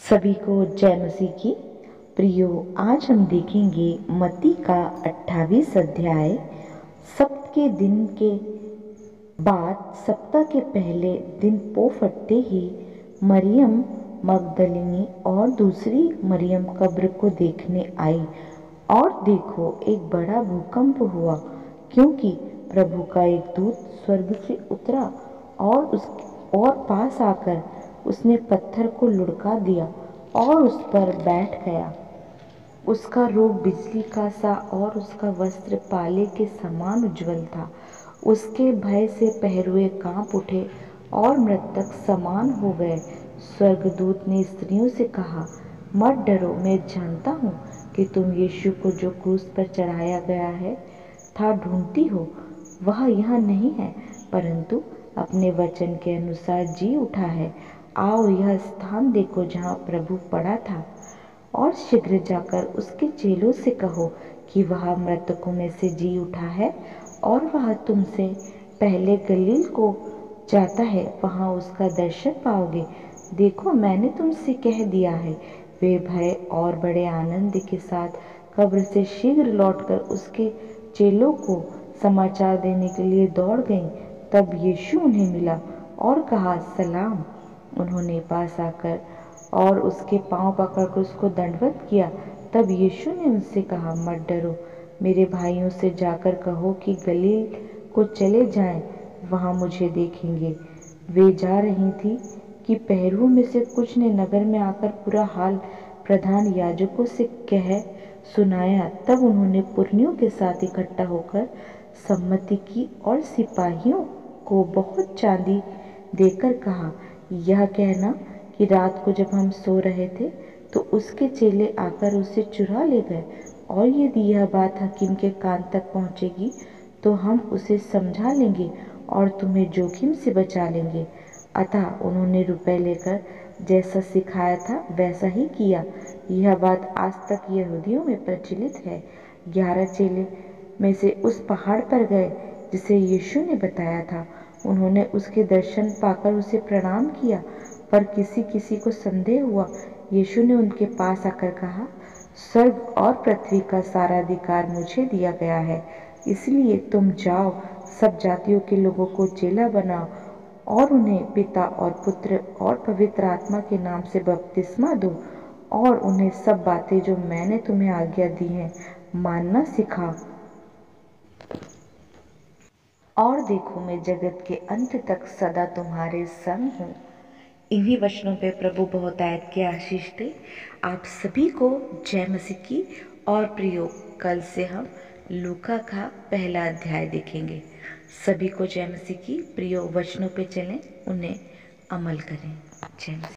सभी को जय मसीह की। प्रियो, आज हम देखेंगे मत्ती का 28 अध्याय। सप्ताह के दिन के बाद सप्ताह के पहले दिन पो फटते ही मरियम मगदलिनी और दूसरी मरियम कब्र को देखने आई, और देखो एक बड़ा भूकंप हुआ, क्योंकि प्रभु का एक दूत स्वर्ग से उतरा और पास आकर उसने पत्थर को लुढ़का दिया और उस पर बैठ गया। उसका रूप बिजली का सा और उसका वस्त्र पाले के समान उज्जवल था। उसके भय से पहरुए कांप उठे और मृतक समान हो गए। स्वर्गदूत ने स्त्रियों से कहा, मत डरो, मैं जानता हूँ कि तुम यीशु को जो क्रूस पर चढ़ाया गया है था ढूंढती हो। वह यहाँ नहीं है, परंतु अपने वचन के अनुसार जी उठा है। आओ यह स्थान देखो जहाँ प्रभु पड़ा था, और शीघ्र जाकर उसके चेलों से कहो कि वह मृतकों में से जी उठा है और वह तुमसे पहले गलील को जाता है, वहाँ उसका दर्शन पाओगे। देखो, मैंने तुमसे कह दिया है। वे भय और बड़े आनंद के साथ कब्र से शीघ्र लौटकर उसके चेलों को समाचार देने के लिए दौड़ गईं। तब यीशु उन्हें मिला और कहा, सलाम। उन्होंने पास आकर और उसके पांव पकड़कर उसको दंडवत किया। तब यीशु ने उनसे कहा, मत डरो, मेरे भाइयों से जाकर कहो कि गलील को चले जाएं, वहां मुझे देखेंगे। वे जा रही थी कि पहरुओं में से कुछ ने नगर में आकर पूरा हाल प्रधान याजकों से कह सुनाया। तब उन्होंने पुरनियों के साथ इकट्ठा होकर सम्मति की और सिपाहियों को बहुत चांदी देकर कहा, यह कहना कि रात को जब हम सो रहे थे तो उसके चेले आकर उसे चुरा ले गए, और यदि यह बात हकीम के कान तक पहुंचेगी तो हम उसे समझा लेंगे और तुम्हें जोखिम से बचा लेंगे। अतः उन्होंने रुपए लेकर जैसा सिखाया था वैसा ही किया। यह बात आज तक यहूदियों में प्रचलित है। 11 चेले में से उस पहाड़ पर गए जिसे यीशु ने बताया था। उन्होंने उसके दर्शन पाकर उसे प्रणाम किया, पर किसी किसी को संदेह हुआ। यीशु ने उनके पास आकर कहा, स्वर्ग और पृथ्वी का सारा अधिकार मुझे दिया गया है, इसलिए तुम जाओ, सब जातियों के लोगों को चेला बनाओ और उन्हें पिता और पुत्र और पवित्र आत्मा के नाम से बपतिस्मा दो, और उन्हें सब बातें जो मैंने तुम्हें आज्ञा दी हैं मानना सिखाओ। और देखो, मैं जगत के अंत तक सदा तुम्हारे संग हूँ। इन्हीं वचनों पे प्रभु बहुतायत की आशीष दे। आप सभी को जय मसीह की। और प्रियो, कल से हम लूका का पहला अध्याय देखेंगे। सभी को जय मसीह की। प्रियो, वचनों पे चलें, उन्हें अमल करें। जय मसीह।